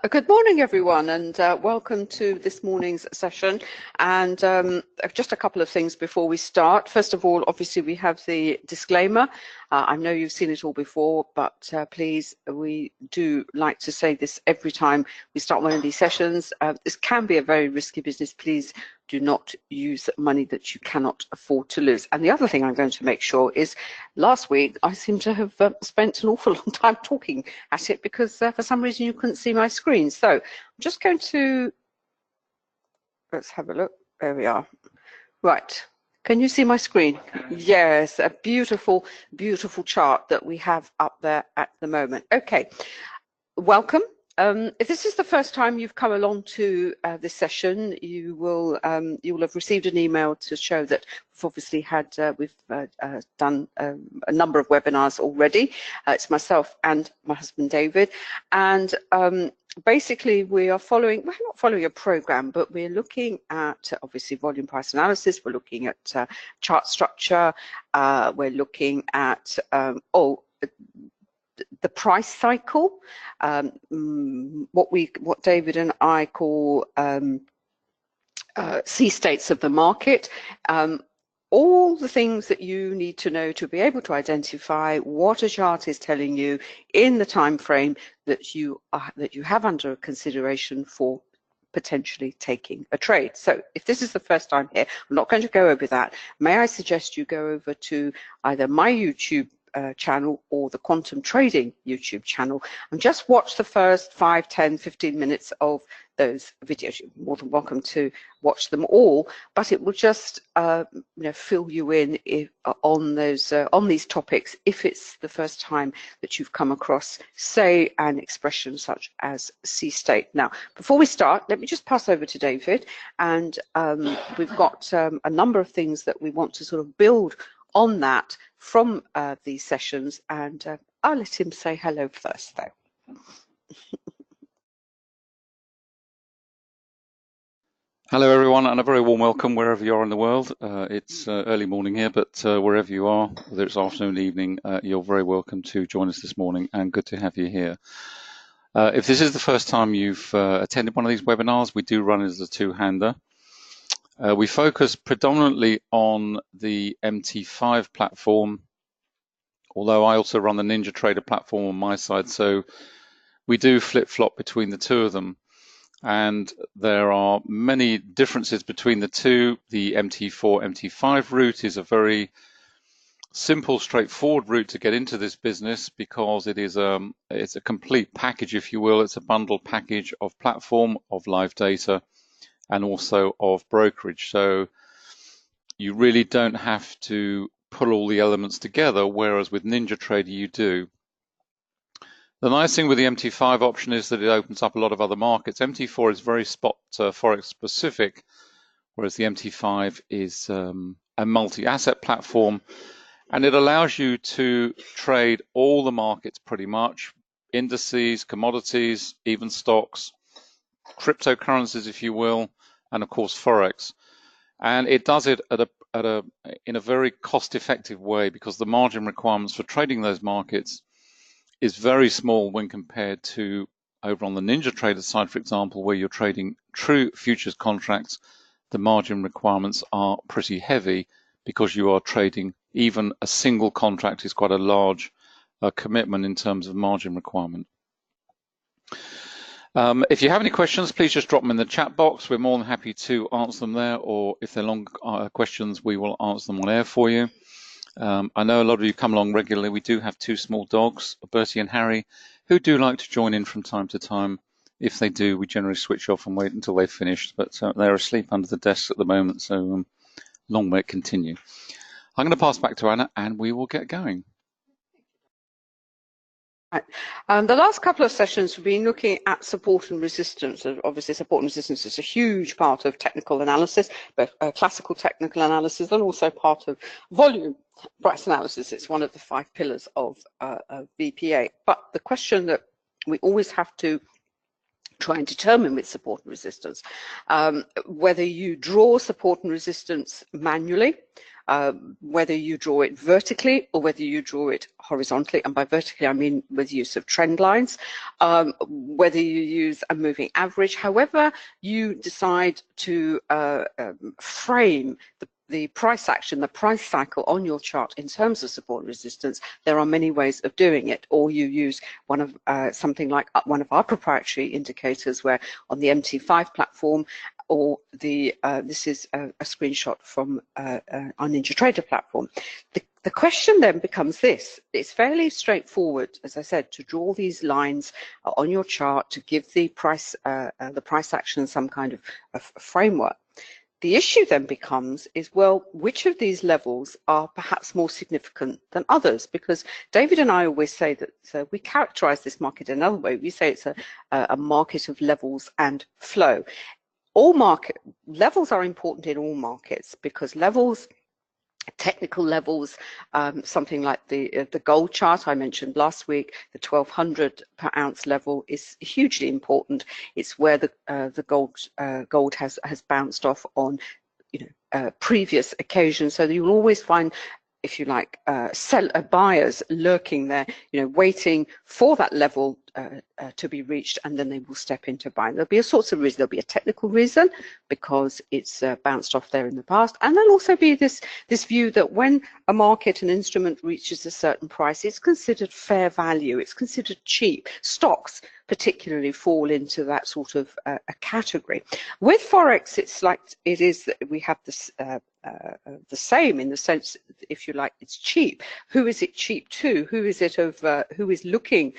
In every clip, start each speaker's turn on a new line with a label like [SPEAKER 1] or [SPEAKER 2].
[SPEAKER 1] Good morning, everyone, and welcome to this morning's session. And just a couple of things before we start. First of all, obviously, we have the disclaimer. I know you've seen it all before, but please, we do like to say this every time we start one of these sessions. This can be a very risky business. Please do not use money that you cannot afford to lose. And the other thing I'm going to make sure is, last week I seem to have spent an awful long time talking at it because for some reason you couldn't see my screen. So I'm just going to, let's have a look. There we are. Right. Can you see my screen? Yes, a beautiful, beautiful chart that we have up there at the moment. Okay, welcome. If this is the first time you've come along to this session, you will have received an email to show that we've obviously had done a number of webinars already. It's myself and my husband David, and basically we are following, we're not following a program, but we're looking at obviously volume price analysis. We're looking at chart structure. We're looking at the price cycle, what David and I call C states of the market, all the things that you need to know to be able to identify what a chart is telling you in the time frame that you have under consideration for potentially taking a trade. So if this is the first time here, I'm not going to go over that. May I suggest you go over to either my YouTube channel or the Quantum Trading YouTube channel and just watch the first 5, 10, 15 minutes of those videos. You're more than welcome to watch them all, but it will just fill you in on these topics if it's the first time that you've come across, say, an expression such as C state. Now, before we start, let me just pass over to David, and we've got a number of things that we want to sort of build on that from these sessions, and I'll let him say hello first though.
[SPEAKER 2] Hello everyone, and a very warm welcome wherever you are in the world. It's early morning here, but wherever you are, whether it's afternoon, evening, you're very welcome to join us this morning, and good to have you here. If this is the first time you've attended one of these webinars, we do run it as a two-hander. We focus predominantly on the MT5 platform, although I also run the NinjaTrader platform on my side, so we do flip-flop between the two of them. And there are many differences between the two. The MT4, MT5 route is a very simple, straightforward route to get into this business because it is it's a complete package, if you will. It's a bundled package of platform, of live data, and also of brokerage. So you really don't have to pull all the elements together, whereas with NinjaTrader you do. The nice thing with the MT5 option is that it opens up a lot of other markets. MT4 is very spot forex specific, whereas the MT5 is a multi-asset platform, and it allows you to trade all the markets pretty much, indices, commodities, even stocks, cryptocurrencies, if you will, and of course forex. And it does it in a very cost-effective way because the margin requirements for trading those markets is very small when compared to over on the NinjaTrader side, for example, where you're trading true futures contracts. The margin requirements are pretty heavy because you are trading even a single contract is quite a large commitment in terms of margin requirement. If you have any questions, please just drop them in the chat box. We're more than happy to answer them there, or if they're long questions, we will answer them on air for you. I know a lot of you come along regularly. We do have two small dogs, Bertie and Harry, who do like to join in from time to time. If they do, we generally switch off and wait until they've finished, but they're asleep under the desks at the moment, so long may it continue. I'm going to pass back to Anna and we will get going.
[SPEAKER 1] The last couple of sessions we've been looking at support and resistance. Obviously, support and resistance is a huge part of technical analysis, both classical technical analysis and also part of volume price analysis. It's one of the 5 pillars of VPA. But the question that we always have to try and determine with support and resistance, whether you draw support and resistance manually whether you draw it vertically or whether you draw it horizontally, and by vertically I mean with use of trend lines, whether you use a moving average, however you decide to frame the price action, the price cycle on your chart in terms of support and resistance, there are many ways of doing it. Or you use one of something like one of our proprietary indicators, where on the MT5 platform, or the this is a screenshot from our NinjaTrader platform. The question then becomes this: it's fairly straightforward, as I said, to draw these lines on your chart to give the price action some kind of framework. The issue then becomes well, which of these levels are perhaps more significant than others? Because David and I always say that we characterize this market another way. We say it's a market of levels and flow. Levels are important in all markets, because levels, technical levels, something like the gold chart I mentioned last week, the 1200 per ounce level is hugely important. It's where the gold has bounced off on previous occasions, so that you'll always find, if you like, buyers lurking there, waiting for that level to be reached, and then they will step into buying. There'll be a sorts of reason. There'll be a technical reason, because it's bounced off there in the past, and there'll also be this view that when a market, an instrument, reaches a certain price, it's considered fair value, it's considered cheap. Stocks particularly fall into that sort of a category. With forex, it's like we have this the same, in the sense, if you like, it's cheap. Who is it cheap to? Who is it who is looking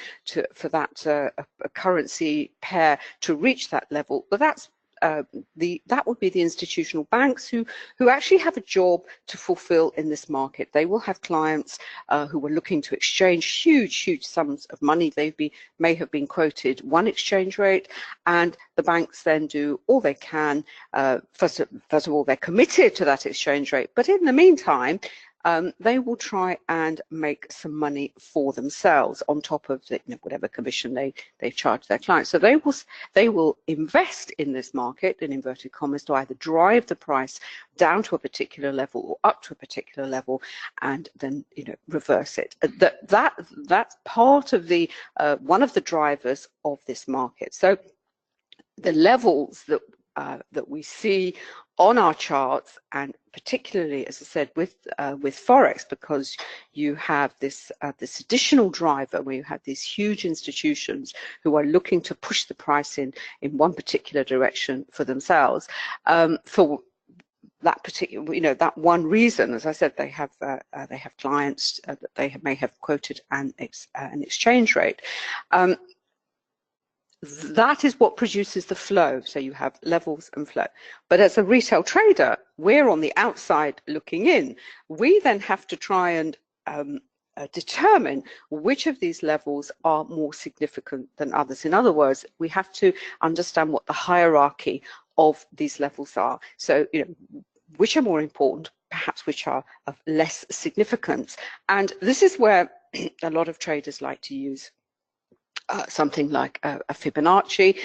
[SPEAKER 1] for that a currency pair to reach that level? But that's that would be the institutional banks who actually have a job to fulfill in this market. They will have clients who are looking to exchange huge sums of money. They may have been quoted one exchange rate, and the banks then do all they can. First of all, they're committed to that exchange rate, but in the meantime, they will try and make some money for themselves on top of whatever commission they charge their clients. So they will invest in this market, in inverted commas, to either drive the price down to a particular level or up to a particular level, and then reverse it. That's part of the one of the drivers of this market. So the levels that we see on our charts, and particularly, as I said, with forex, because you have this additional driver where you have these huge institutions who are looking to push the price in one particular direction for themselves, for that particular, that one reason. As I said, they have clients that they may have quoted an exchange rate. That is what produces the flow. So you have levels and flow. But as a retail trader, we're on the outside looking in. We then have to try and determine which of these levels are more significant than others. In other words, we have to understand what the hierarchy of these levels are. So, which are more important, perhaps which are of less significance. And this is where a lot of traders like to use something like a Fibonacci.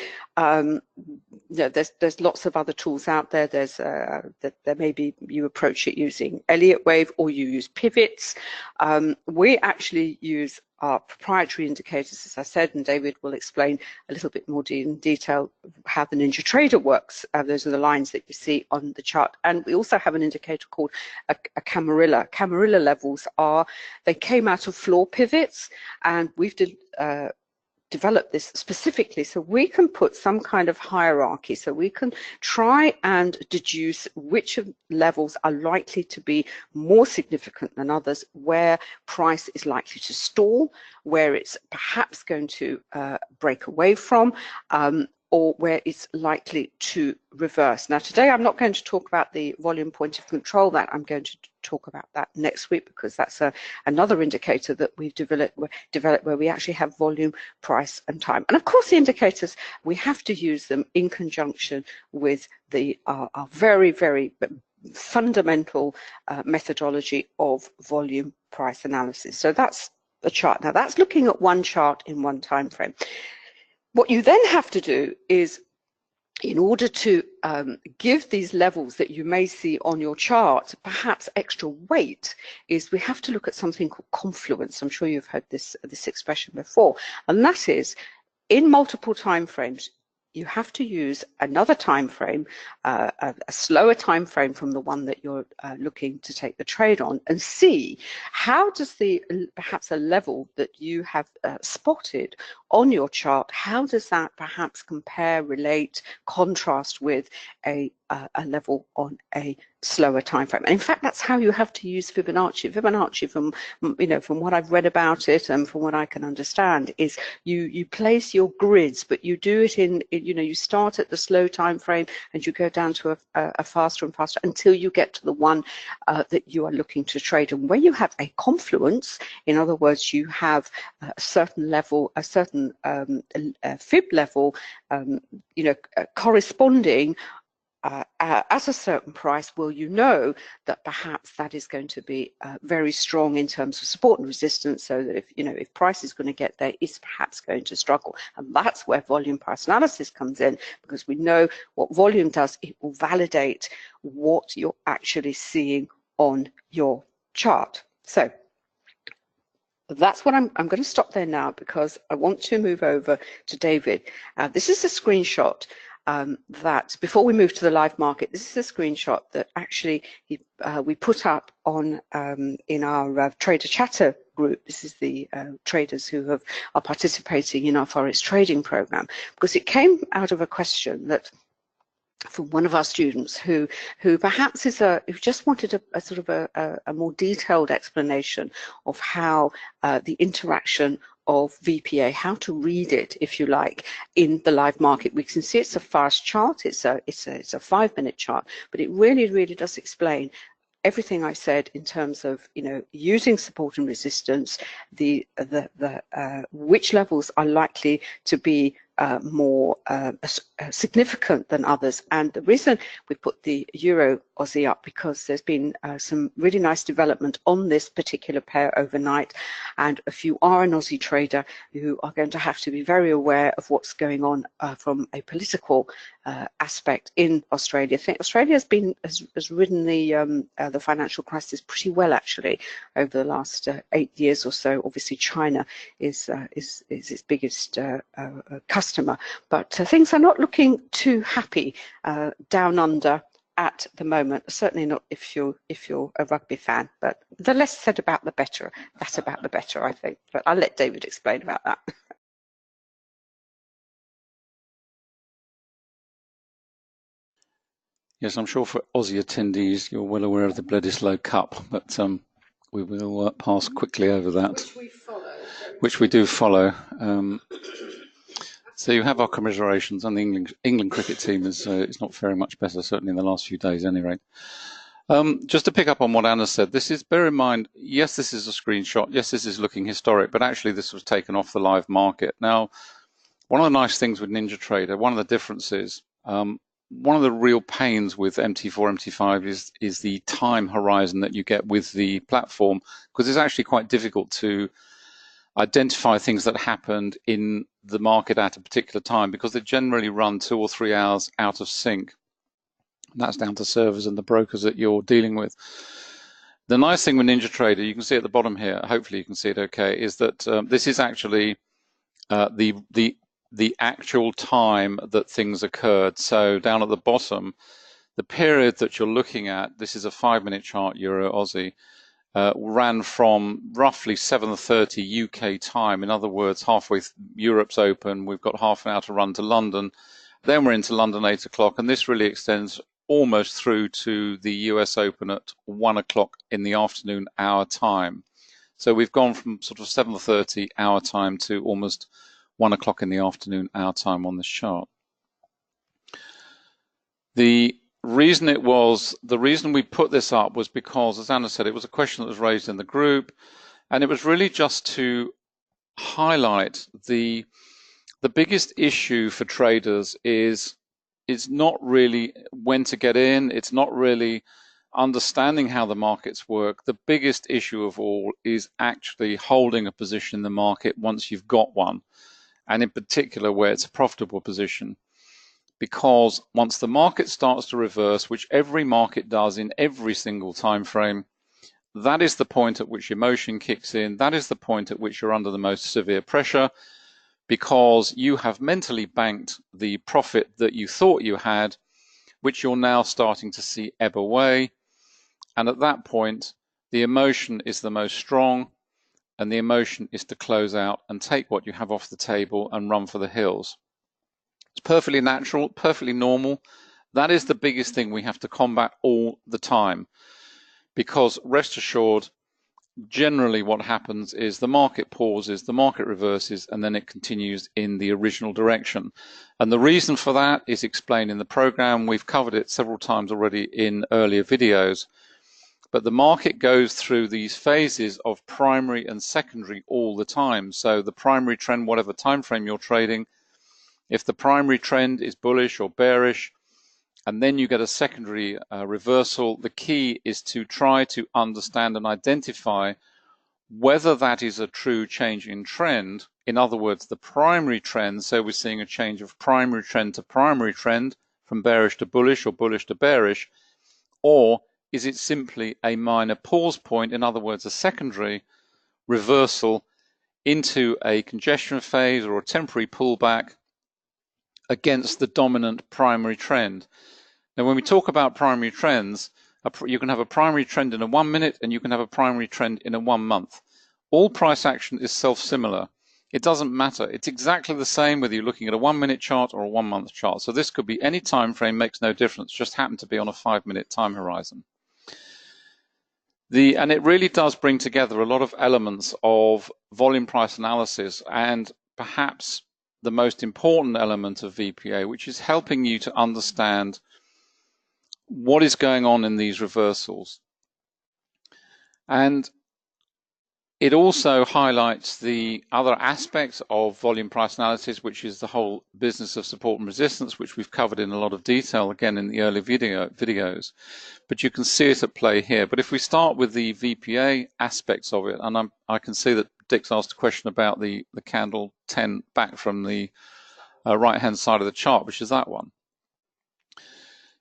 [SPEAKER 1] There's lots of other tools out there. There may be, you approach it using Elliott wave, or you use pivots. We actually use our proprietary indicators, as I said, and David will explain a little bit more in detail how the NinjaTrader works. Those are the lines that you see on the chart. And we also have an indicator called a Camarilla. Camarilla levels they came out of floor pivots, and we've develop this specifically so we can put some kind of hierarchy, so we can try and deduce which of levels are likely to be more significant than others, where price is likely to stall, where it's perhaps going to break away from, or where it's likely to reverse. Now, today I'm not going to talk about the volume point of control. That I'm going to talk about that next week, because that's another indicator that we've developed where we actually have volume, price, and time. And of course, the indicators, we have to use them in conjunction with our very fundamental methodology of volume price analysis. So that's the chart. Now, that's looking at one chart in one time frame. What you then have to do is in order to give these levels that you may see on your chart perhaps extra weight, is we have to look at something called confluence. I'm sure you've heard this expression before, and that is, in multiple time frames, you have to use another time frame, a slower time frame from the one that you're looking to take the trade on, and see how does perhaps a level that you have spotted on your chart, how does that perhaps compare, relate, contrast with a level on a slower time frame. And in fact, that's how you have to use Fibonacci. Fibonacci, from from what I've read about it and from what I can understand, is you place your grids, but you do it in you start at the slow time frame and you go down to a faster and faster until you get to the one that you are looking to trade. And where you have a confluence, in other words, you have a certain level, a certain fib level, corresponding at a certain price, well, you know that perhaps that is going to be very strong in terms of support and resistance, so that if price is going to get there, it's perhaps going to struggle. And that's where volume price analysis comes in, because we know what volume does. It will validate what you're actually seeing on your chart. So that's what I'm going to stop there now, because I want to move over to David. This is a screenshot that, before we move to the live market, this is a screenshot that actually we put up on in our Trader Chatter group. This is the traders who are participating in our forex trading program, because it came out of a question that from one of our students who perhaps is who just wanted a sort of a more detailed explanation of how the interaction of VPA, how to read it, if you like, in the live market. We can see it's a fast chart, it's a 5-minute chart, but it really does explain everything I said in terms of using support and resistance, which levels are likely to be more significant than others. And the reason we put the Euro Aussie up, because there's been some really nice development on this particular pair overnight, and if you are an Aussie trader, you are going to have to be very aware of what's going on from a political aspect in Australia. I think Australia has ridden the financial crisis pretty well, actually, over the last 8 years or so. Obviously, China is its biggest customer, but things are not looking too happy down under at the moment. Certainly not if you're a rugby fan. But the less said about the better. That's about the better, I think. But I'll let David explain about that.
[SPEAKER 2] Yes, I'm sure for Aussie attendees, you're well aware of the Bledisloe Cup, but we will pass quickly over that, which we do follow. So you have our commiserations, and the England cricket team is not faring much better, certainly in the last few days, at any rate. Just to pick up on what Anna said, bear in mind, yes, this is a screenshot, yes, this is looking historic, but actually this was taken off the live market. Now, one of the nice things with NinjaTrader, one of the differences, one of the real pains with MT4, MT5 is the time horizon that you get with the platform, because it's actually quite difficult to identify things that happened in the market at a particular time, because they generally run 2 or 3 hours out of sync. And that's down to servers and the brokers that you're dealing with. The nice thing with NinjaTrader, you can see at the bottom here, hopefully you can see it okay, is that this is actually the actual time that things occurred. So down at the bottom, the period that you're looking at, this is a 5-minute chart, Euro Aussie, ran from roughly 7:30 UK time. In other words, halfway Europe's open, we've got half an hour to run to London, then we're into London 8 o'clock, and this really extends almost through to the US Open at 1 o'clock in the afternoon our time. So we've gone from sort of 7:30 our time to almost 1 o'clock in the afternoon our time on this chart. The reason we put this up was because, as Anna said, it was a question that was raised in the group, and it was really just to highlight the biggest issue for traders is it's not really when to get in, it's not really understanding how the markets work. The biggest issue of all is actually holding a position in the market once you've got one, and in particular where it's a profitable position. because once the market starts to reverse, which every market does in every single time frame, that is the point at which emotion kicks in. That is the point at which you're under the most severe pressure, because you have mentally banked the profit that you thought you had, which you're now starting to see ebb away. And at that point, the emotion is the most strong, and the emotion is to close out and take what you have off the table and run for the hills. It's perfectly natural, perfectly normal. That is the biggest thing we have to combat all the time, because rest assured, generally what happens is the market pauses, the market reverses, and then it continues in the original direction. And the reason for that is explained in the program. We've covered it several times already in earlier videos. But the market goes through these phases of primary and secondary all the time. So the primary trend, whatever time frame you're trading, if the primary trend is bullish or bearish, and then you get a secondary reversal, the key is to try to understand and identify whether that is a true change in trend. In other words, the primary trend, so we're seeing a change of primary trend to primary trend, from bearish to bullish or bullish to bearish, or is it simply a minor pause point, in other words, a secondary reversal into a congestion phase or a temporary pullback against the dominant primary trend. Now, when we talk about primary trends, you can have a primary trend in a 1 minute and you can have a primary trend in a 1 month. All price action is self-similar. It doesn't matter. It's exactly the same whether you're looking at a 1 minute chart or a 1 month chart. So this could be any time frame, makes no difference, just happen to be on a 5 minute time horizon. And it really does bring together a lot of elements of volume price analysis, and perhaps the most important element of VPA, which is helping you to understand what is going on in these reversals. And it also highlights the other aspects of volume price analysis, which is the whole business of support and resistance, which we've covered in a lot of detail, again, in the early videos. But you can see it at play here. But if we start with the VPA aspects of it, and I can see that Dick's asked a question about the candle 10 back from the right-hand side of the chart, which is that one.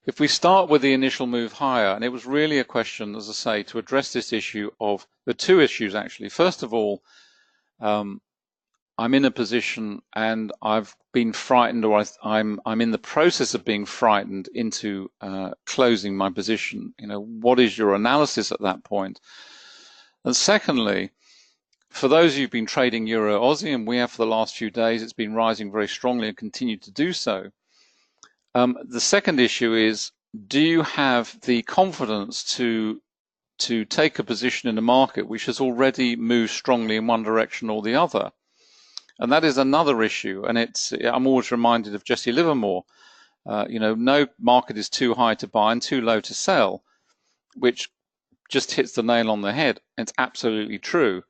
[SPEAKER 2] If we start with the initial move higher, and it was really a question, as I say, to address this issue of the two issues, actually. First of all, I'm in a position and I've been frightened, or I'm in the process of being frightened into closing my position. You know, what is your analysis at that point? And secondly, for those who've been trading Euro Aussie, and we have for the last few days, it's been rising very strongly and continued to do so. The second issue is, do you have the confidence to take a position in the market which has already moved strongly in one direction or the other? And that is another issue. And I'm always reminded of Jesse Livermore. You know, no market is too high to buy and too low to sell, which just hits the nail on the head. It's absolutely true.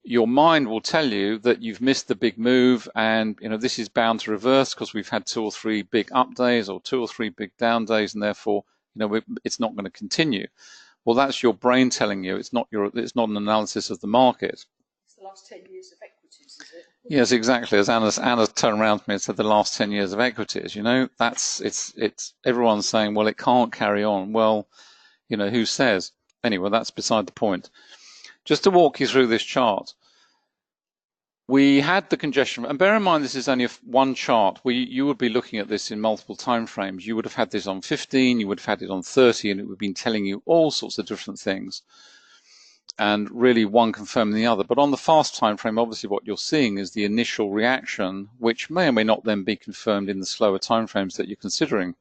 [SPEAKER 2] Your mind will tell you that you've missed the big move, and you know this is bound to reverse because we've had 2 or 3 big up days or 2 or 3 big down days, and therefore you know it's not going to continue. Well, that's your brain telling you. It's not an analysis of the market.
[SPEAKER 1] It's the last 10 years of equities, is it?
[SPEAKER 2] Yes, exactly. As Anna turned around to me and said, the last 10 years of equities. You know, it's everyone's saying, well, it can't carry on. Well, you know, who says? Anyway, that's beside the point. Just to walk you through this chart, we had the congestion, and bear in mind this is only one chart. You would be looking at this in multiple time frames. You would have had this on 15, you would have had it on 30, and it would have been telling you all sorts of different things, and really one confirming the other. But on the fast time frame, obviously what you're seeing is the initial reaction, which may or may not then be confirmed in the slower time frames that you're considering.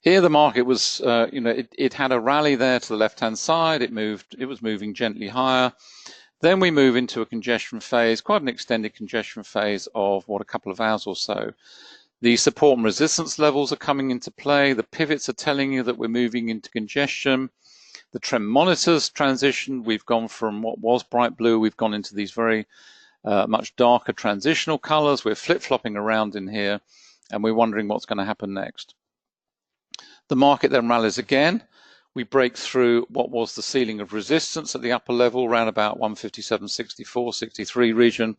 [SPEAKER 2] Here the market was, you know, it had a rally there to the left-hand side. It was moving gently higher. Then we move into a congestion phase, quite an extended congestion phase of a couple of hours or so. The support and resistance levels are coming into play. The pivots are telling you that we're moving into congestion. The trend monitors transition. We've gone from what was bright blue, we've gone into these very much darker transitional colors. We're flip-flopping around in here, and we're wondering what's going to happen next. The market then rallies again. we break through what was the ceiling of resistance at the upper level, around about 157.64, 63 region,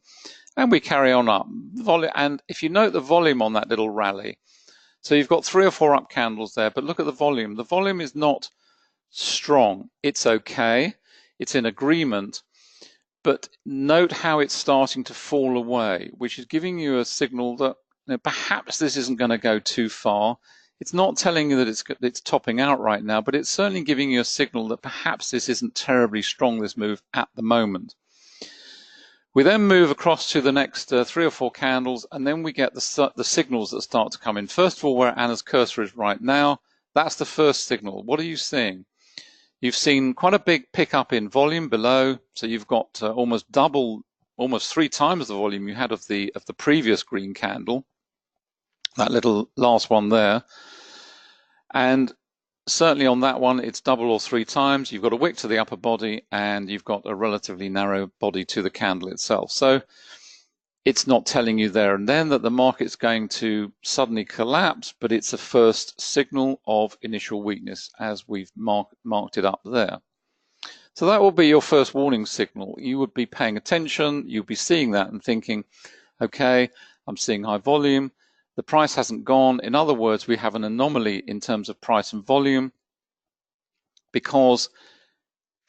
[SPEAKER 2] and we carry on up. And if you note the volume on that little rally, so you've got 3 or 4 up candles there, but look at the volume. The volume is not strong. It's okay. It's in agreement. But note how it's starting to fall away, which is giving you a signal that perhaps this isn't going to go too far. It's not telling you that it's topping out right now, but it's certainly giving you a signal that perhaps this isn't terribly strong, this move at the moment. We then move across to the next 3 or 4 candles, and then we get the signals that start to come in. First of all, where Anna's cursor is right now, that's the first signal. What are you seeing? You've seen quite a big pickup in volume below, so you've got almost 3 times the volume you had of the previous green candle, that little last one there. And certainly on that one, it's double or 3 times. You've got a wick to the upper body, and you've got a relatively narrow body to the candle itself. So it's not telling you there and then that the market's going to suddenly collapse, but it's a first signal of initial weakness as we've marked it up there. So that will be your first warning signal. You would be paying attention, you'll be seeing that and thinking, okay, I'm seeing high volume, the price hasn't gone. In other words, we have an anomaly in terms of price and volume, because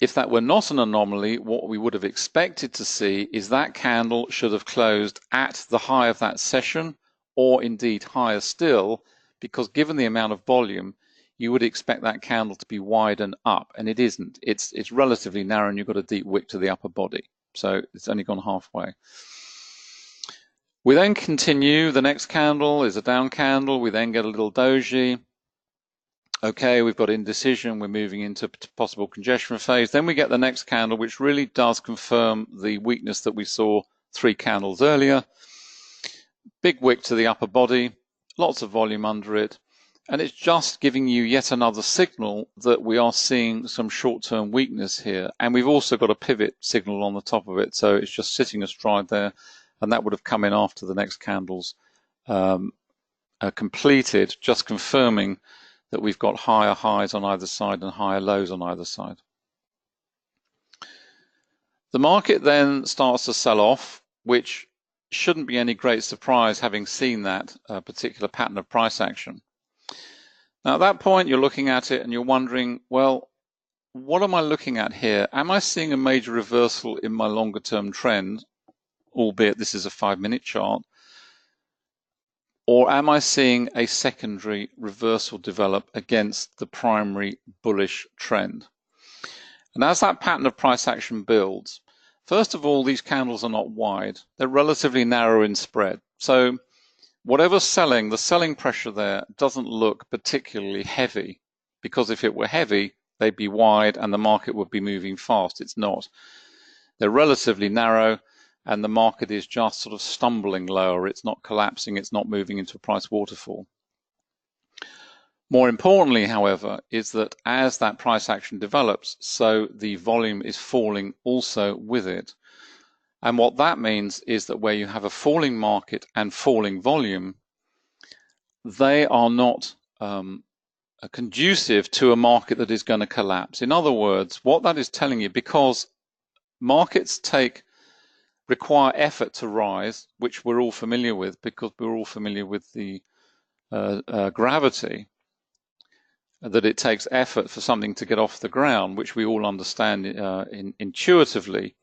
[SPEAKER 2] if that were not an anomaly, what we would have expected to see is that candle should have closed at the high of that session, or indeed higher still, because given the amount of volume, you would expect that candle to be wide and up, and it isn't. It's relatively narrow, and you've got a deep wick to the upper body, so it's only gone halfway. We then continue. The next candle is a down candle. We then get a little doji. Okay, we've got indecision. We're moving into possible congestion phase. Then we get the next candle, which really does confirm the weakness that we saw 3 candles earlier. Big wick to the upper body, lots of volume under it. And it's just giving you yet another signal that we are seeing some short-term weakness here. And we've also got a pivot signal on the top of it. So it's just sitting astride there. And that would have come in after the next candles are completed, just confirming that we've got higher highs on either side and higher lows on either side. The market then starts to sell off, which shouldn't be any great surprise having seen that particular pattern of price action. Now at that point you're looking at it and you're wondering, well, what am I looking at here? Am I seeing a major reversal in my longer term trend, albeit this is a 5-minute chart? Or am I seeing a secondary reversal develop against the primary bullish trend? And as that pattern of price action builds, first of all, these candles are not wide. They're relatively narrow in spread. So whatever's selling, the selling pressure there doesn't look particularly heavy, because if it were heavy, they'd be wide and the market would be moving fast. It's not. They're relatively narrow, and the market is just sort of stumbling lower. It's not collapsing, it's not moving into a price waterfall. More importantly, however, is that as that price action develops, so the volume is falling also with it. And what that means is that where you have a falling market and falling volume, they are not conducive to a market that is going to collapse. In other words, what that is telling you, because markets require effort to rise, which we're all familiar with because we're all familiar with the gravity, that it takes effort for something to get off the ground, which we all understand intuitively.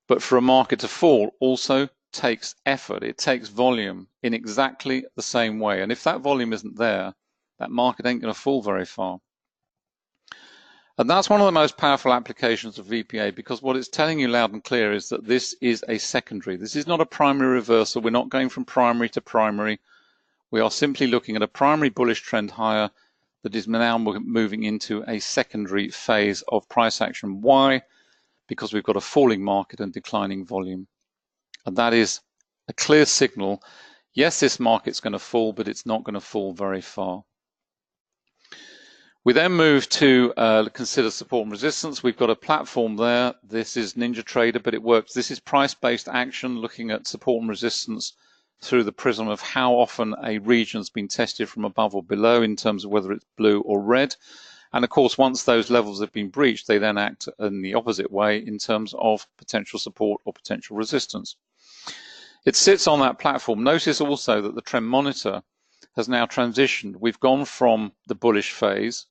[SPEAKER 2] But for a market to fall also takes effort. It takes volume in exactly the same way. And if that volume isn't there, that market ain't going to fall very far. And that's one of the most powerful applications of VPA, because what it's telling you loud and clear is that this is a secondary. This is not a primary reversal. We're not going from primary to primary. We are simply looking at a primary bullish trend higher that is now moving into a secondary phase of price action. Why? Because we've got a falling market and declining volume. And that is a clear signal. Yes, this market's going to fall, but it's not going to fall very far. We then move to consider support and resistance. We've got a platform there. This is NinjaTrader, but it works. This is price-based action, looking at support and resistance through the prism of how often a region has been tested from above or below in terms of whether it's blue or red. And of course, once those levels have been breached, they then act in the opposite way in terms of potential support or potential resistance. It sits on that platform. Notice also that the trend monitor has now transitioned. We've gone from the bullish phase,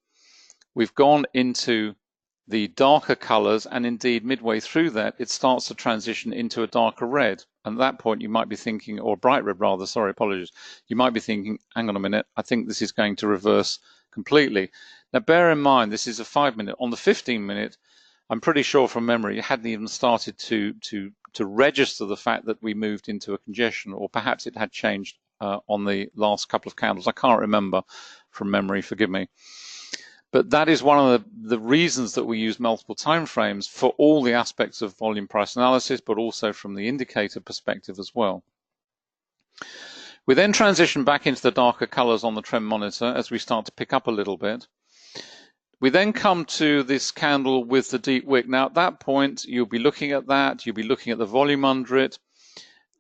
[SPEAKER 2] we've gone into the darker colors, and indeed midway through that it starts to transition into a darker red. And at that point you might be thinking, or bright red rather, sorry, apologies, you might be thinking, hang on a minute, I think this is going to reverse completely. Now bear in mind, this is a 5 minute. On the 15 minute, I'm pretty sure from memory it hadn't even started to register the fact that we moved into a congestion, or perhaps it had changed on the last couple of candles. I can't remember from memory, forgive me. But that is one of the reasons that we use multiple time frames for all the aspects of volume price analysis, but also from the indicator perspective as well. We then transition back into the darker colors on the trend monitor as we start to pick up a little bit. We then come to this candle with the deep wick. Now at that point, you'll be looking at that, you'll be looking at the volume under it.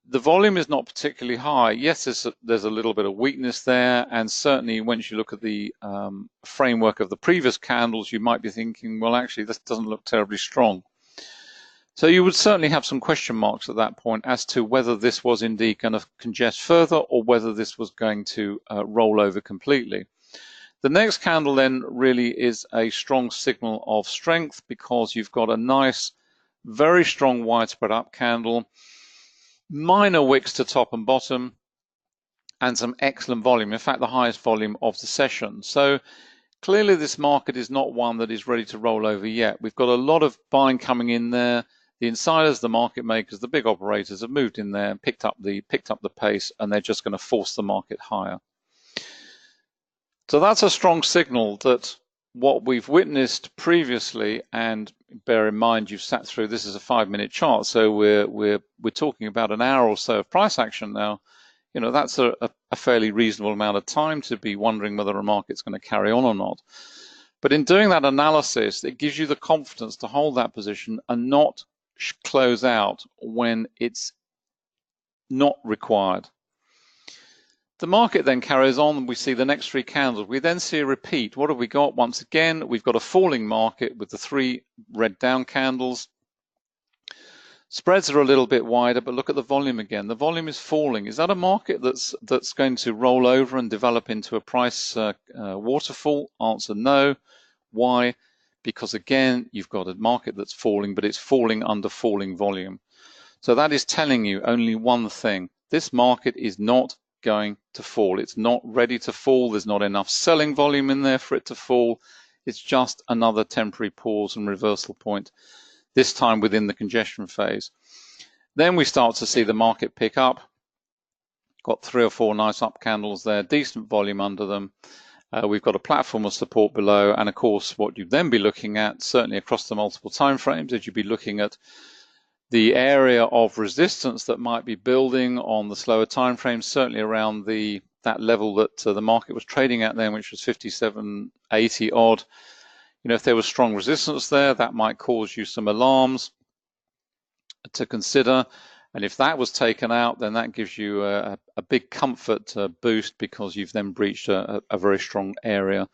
[SPEAKER 2] The volume is not particularly high. Yes, there's a little bit of weakness there, and certainly once you look at the framework of the previous candles, you might be thinking, well, actually, this doesn't look terribly strong. So you would certainly have some question marks at that point as to whether this was indeed going to congest further or whether this was going to roll over completely. The next candle then really is a strong signal of strength, because you've got a nice, very strong widespread up candle, minor wicks to top and bottom, and some excellent volume, in fact the highest volume of the session. So clearly this market is not one that is ready to roll over yet. We've got a lot of buying coming in there. The insiders, the market makers, the big operators have moved in there and picked up the pace, and they're just going to force the market higher. So that's a strong signal that what we've witnessed previously, and bear in mind you've sat through, this is a 5 minute chart, so we're talking about an hour or so of price action now. You know, that's a fairly reasonable amount of time to be wondering whether a market's going to carry on or not. But in doing that analysis, it gives you the confidence to hold that position and not close out when it's not required. The market then carries on, and we see the next three candles. We then see a repeat. What have we got? Once again, we've got a falling market with the three red down candles. Spreads are a little bit wider, but look at the volume again. The volume is falling. Is that a market that's going to roll over and develop into a price waterfall? Answer no. Why? Because again, you've got a market that's falling, but it's falling under falling volume. So that is telling you only one thing. This market is not going to fall. It's not ready to fall. There's not enough selling volume in there for it to fall. It's just another temporary pause and reversal point, this time within the congestion phase. Then we start to see the market pick up. Got 3 or 4 nice up candles there, decent volume under them. We've got a platform of support below, and of course what you'd then be looking at, certainly across the multiple time frames, is you'd be looking at the area of resistance that might be building on the slower time frames, certainly around that level that the market was trading at then, which was 57.80 odd. You know, if there was strong resistance there, that might cause you some alarms to consider. And if that was taken out, then that gives you a big comfort boost, because you've then breached a very strong area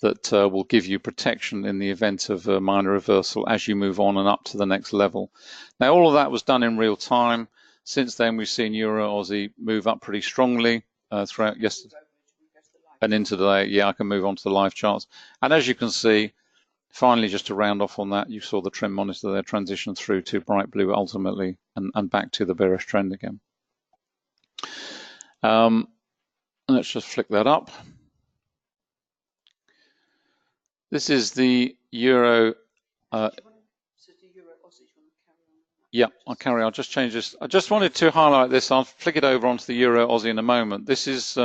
[SPEAKER 2] that will give you protection in the event of a minor reversal as you move on and up to the next level. Now, all of that was done in real time. Since then, we've seen Euro Aussie move up pretty strongly throughout yesterday and into today. Yeah, I can move on to the live charts. And as you can see, finally, just to round off on that, you saw the trend monitor there transition through to bright blue ultimately, and back to the bearish trend again. Let's just flick that up. This is the Euro. Yeah, I'll carry on. I'll just change this. I just wanted to highlight this. I'll flick it over onto the Euro Aussie in a moment. This is,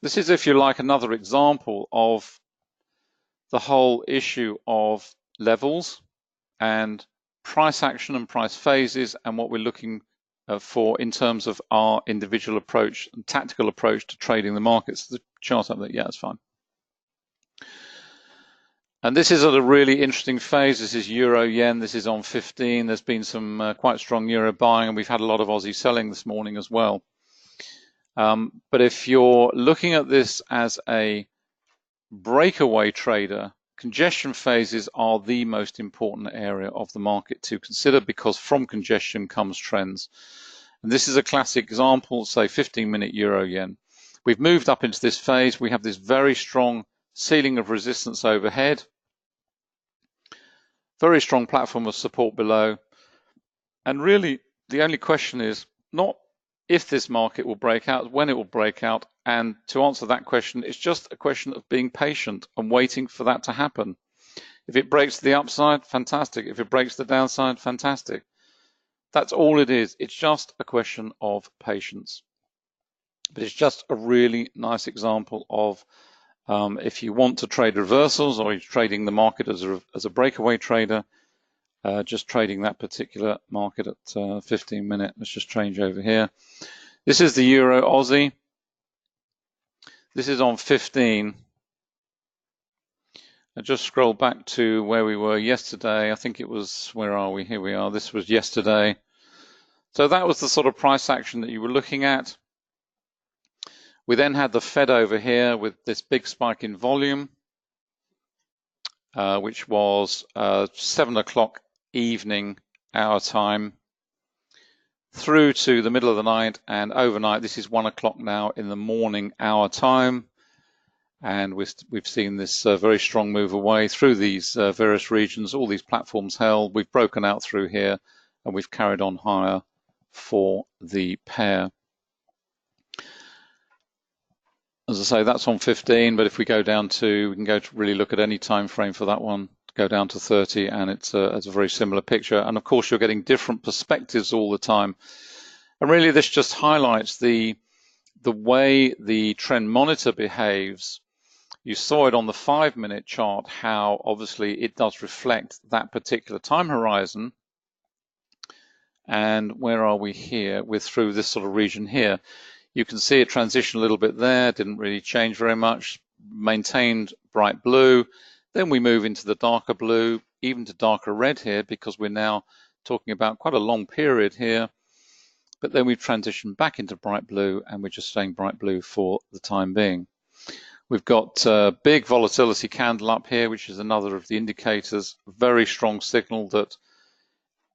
[SPEAKER 2] if you like, another example of the whole issue of levels and price action and price phases, and what we're looking for in terms of our individual approach and tactical approach to trading the markets. The chart up there, yeah, that's fine. And this is at a really interesting phase. This is Euro Yen. This is on 15. There's been some quite strong Euro buying, and we've had a lot of Aussie selling this morning as well. But if you're looking at this as a breakaway trader, congestion phases are the most important area of the market to consider, because from congestion comes trends. And this is a classic example, say 15-minute euro yen. We've moved up into this phase. We have this very strong ceiling of resistance overhead, very strong platform of support below. And really, the only question is not if this market will break out, when it will break out. And to answer that question, it's just a question of being patient and waiting for that to happen. If it breaks to the upside, fantastic. If it breaks to the downside, fantastic. That's all it is. It's just a question of patience. But it's just a really nice example of if you want to trade reversals, or you're trading the market as a breakaway trader, just trading that particular market at 15-minute. Let's just change over here. This is the Euro Aussie. This is on 15. I just scroll back to where we were yesterday. I think it was, where are we? Here we are. This was yesterday. So that was the sort of price action that you were looking at. We then had the Fed over here with this big spike in volume, which was 7 o'clock evening our time, through to the middle of the night, and overnight. This is 1 o'clock now in the morning our time, and we've seen this very strong move away through these various regions. All these platforms held. We've broken out through here, and we've carried on higher for the pair. As I say, that's on 15, but if we go down to, we can go to really look at any time frame for that one, go down to 30, and it's a very similar picture. And of course, you're getting different perspectives all the time. And really, this just highlights the way the trend monitor behaves. You saw it on the 5-minute chart, how obviously it does reflect that particular time horizon. And where are we here? We're through this sort of region here. You can see it transition a little bit there, didn't really change very much, maintained bright blue. Then we move into the darker blue, even to darker red here, because we're now talking about quite a long period here. But then we've transitioned back into bright blue, and we're just staying bright blue for the time being. We've got a big volatility candle up here, which is another of the indicators, very strong signal that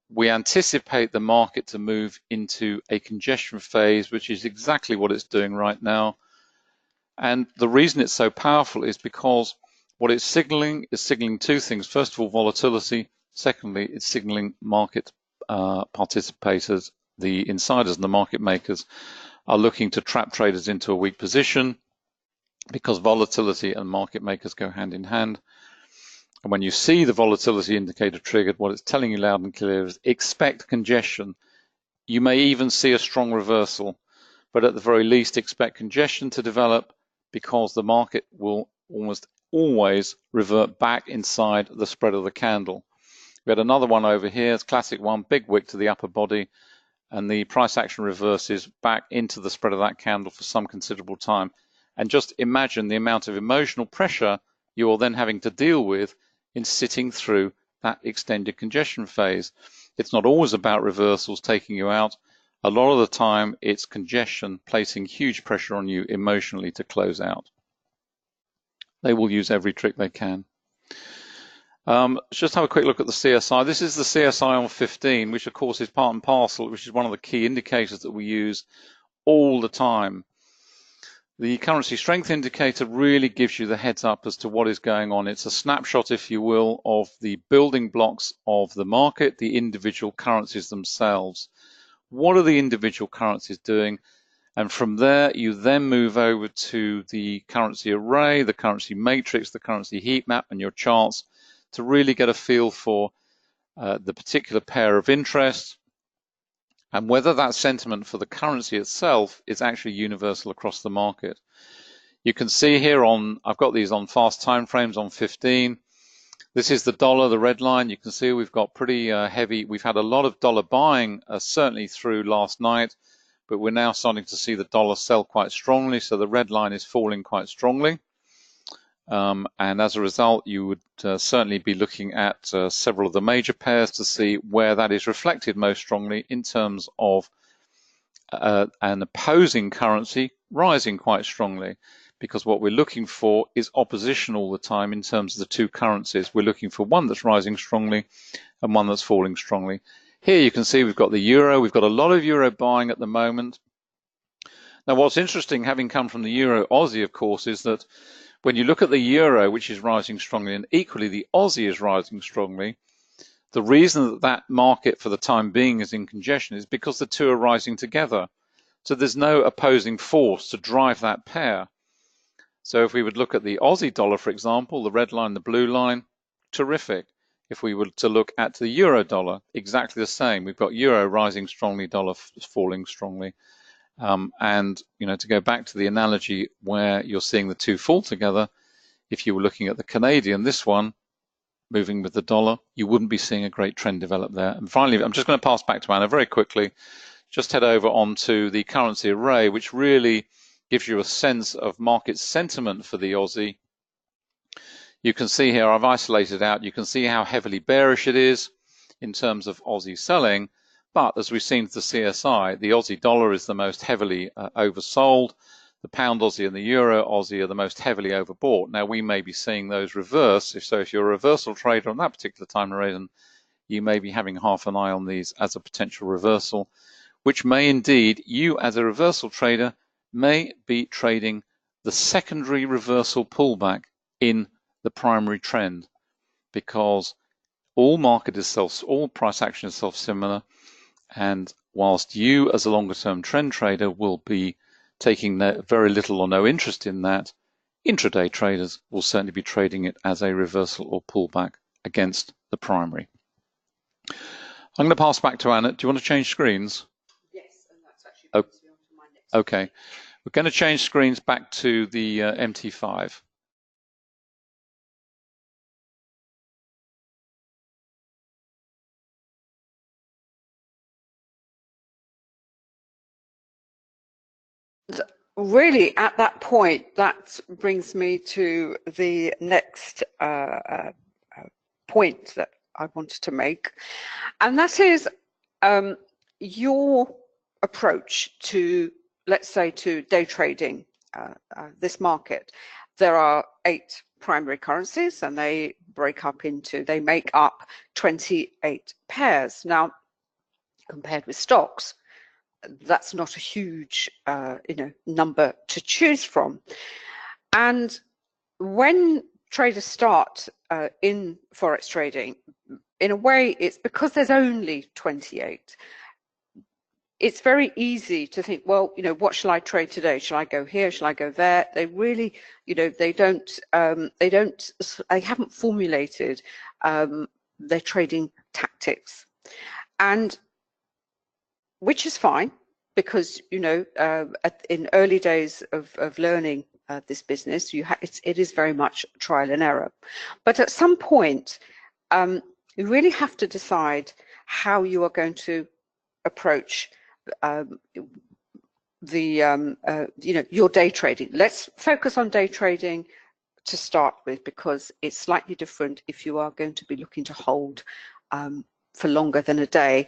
[SPEAKER 2] we anticipate the market to move into a congestion phase, which is exactly what it's doing right now. And the reason it's so powerful is because what it's signaling is signaling two things. First of all, volatility. Secondly, it's signaling market participators, the insiders and the market makers, are looking to trap traders into a weak position, because volatility and market makers go hand in hand. And when you see the volatility indicator triggered, what it's telling you loud and clear is expect congestion. You may even see a strong reversal, but at the very least expect congestion to develop, because the market will almost always revert back inside the spread of the candle. We had another one over here, it's a classic one, big wick to the upper body, and the price action reverses back into the spread of that candle for some considerable time. And just imagine the amount of emotional pressure you are then having to deal with in sitting through that extended congestion phase. It's not always about reversals taking you out. A lot of the time, it's congestion placing huge pressure on you emotionally to close out. They will use every trick they can. Let's just have a quick look at the CSI. This is the CSI on 15, which of course is part and parcel, which is one of the key indicators that we use all the time. The currency strength indicator really gives you the heads up as to what is going on. It's a snapshot, if you will, of the building blocks of the market, the individual currencies themselves. What are the individual currencies doing? And from there, you then move over to the currency array, the currency matrix, the currency heat map, and your charts to really get a feel for the particular pair of interest, and whether that sentiment for the currency itself is actually universal across the market. You can see here I've got these on fast time frames on 15. This is the dollar, the red line. You can see we've got pretty heavy, we've had a lot of dollar buying, certainly through last night, but we're now starting to see the dollar sell quite strongly, so the red line is falling quite strongly. And as a result, you would certainly be looking at several of the major pairs to see where that is reflected most strongly in terms of an opposing currency rising quite strongly. because what we're looking for is opposition all the time in terms of the two currencies. We're looking for one that's rising strongly and one that's falling strongly. Here you can see we've got the euro. We've got a lot of euro buying at the moment. Now, what's interesting, having come from the euro Aussie, of course, is that when you look at the euro, which is rising strongly, and equally the Aussie is rising strongly, the reason that that market for the time being is in congestion is because the two are rising together. So there's no opposing force to drive that pair. So if we would look at the Aussie dollar, for example, the red line, the blue line, terrific. If we were to look at the euro dollar, exactly the same. We've got euro rising strongly, dollar falling strongly. And to go back to the analogy where you're seeing the two fall together, if you were looking at the Canadian, this one, moving with the dollar, you wouldn't be seeing a great trend develop there. And finally, I'm just going to pass back to Anna very quickly. Just head over onto the currency array, which really gives you a sense of market sentiment for the Aussie. You can see here, I've isolated out, you can see how heavily bearish it is in terms of Aussie selling. But as we've seen to the CSI, the Aussie dollar is the most heavily oversold. The pound Aussie and the euro Aussie are the most heavily overbought. Now, we may be seeing those reverse. If you're a reversal trader on that particular time horizon, you may be having half an eye on these as a potential reversal, which may indeed, you as a reversal trader, may be trading the secondary reversal pullback in the primary trend, because all price action is self-similar. And whilst you as a longer term trend trader will be taking very little or no interest in that, intraday traders will certainly be trading it as a reversal or pullback against the primary. I'm going to pass back to Anna. Do you want to change screens?
[SPEAKER 1] Yes, and that's actually on to my next.
[SPEAKER 2] Okay, we're going to change screens back to the MT5.
[SPEAKER 1] Really, at that point, that brings me to the next point that I wanted to make, and that is your approach to, let's say, to day trading this market. There are 8 primary currencies, and they make up 28 pairs. Now, compared with stocks, that's not a huge number to choose from. And when traders start in forex trading, in a way, it's because there's only 28. It's very easy to think, well, what shall I trade today? Shall I go here? Shall I go there? They really, they haven't formulated their trading tactics, and which is fine, because in early days of learning this business, it is very much trial and error. But at some point, you really have to decide how you are going to approach your day trading. Let's focus on day trading to start with, because it's slightly different if you are going to be looking to hold for longer than a day.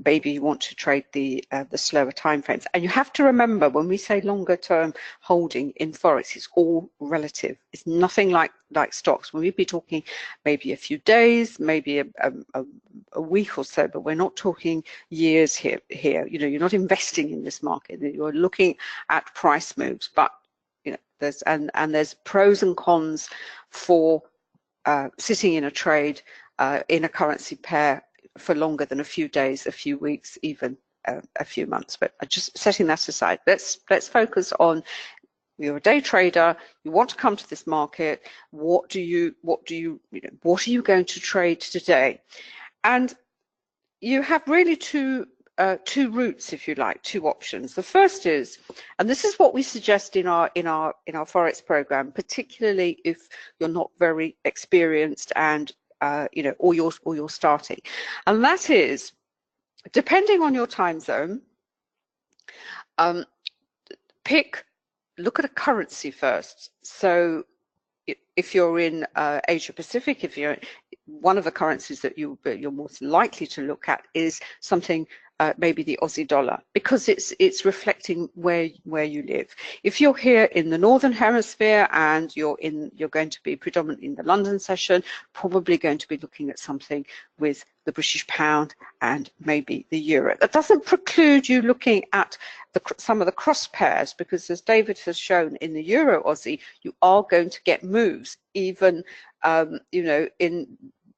[SPEAKER 1] Maybe you want to trade the slower time frames. And you have to remember, when we say longer term holding in forex, it's all relative. It's nothing like stocks. When we'd be talking maybe a few days, maybe a week or so, but we're not talking years here. You're not investing in this market. You're looking at price moves. But there's pros and cons for sitting in a trade in a currency pair for longer than a few days, a few weeks, even a few months. But just setting that aside, let's focus on, you're a day trader, you want to come to this market. What are you going to trade today? And you have really two routes, if you like, 2 options. The first is, and this is what we suggest in our forex program, particularly if you're not very experienced and or you're starting, and that is, depending on your time zone, look at a currency first. So if you're in Asia Pacific, one of the currencies that you're most likely to look at is something maybe the Aussie dollar, because it's reflecting where you live. If you're here in the Northern Hemisphere and you're going to be predominantly in the London session, probably going to be looking at something with the British pound and maybe the euro. That doesn't preclude you looking at some of the cross pairs, because as David has shown in the Euro Aussie, you are going to get moves even you know, in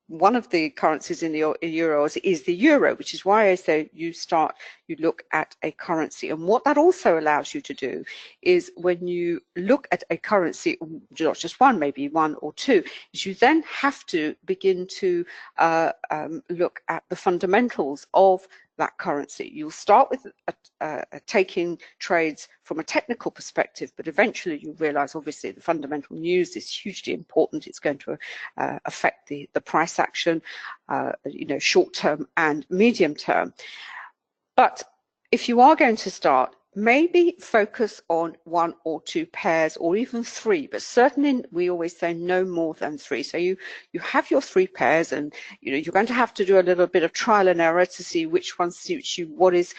[SPEAKER 1] one of the currencies in the euros is the euro, which is why I say you look at a currency. And what that also allows you to do is, when you look at a currency, not just one, maybe one or two, is you then have to begin to look at the fundamentals of that currency. You'll start with taking trades from a technical perspective, but eventually you realize, obviously, the fundamental news is hugely important. It's going to affect the price action, you know, short term and medium term. But if you are going to start, maybe focus on one or two pairs, or even three, but certainly we always say no more than three. So you have your three pairs, and you know, you're going to have to do a little bit of trial and error to see which one suits you. What is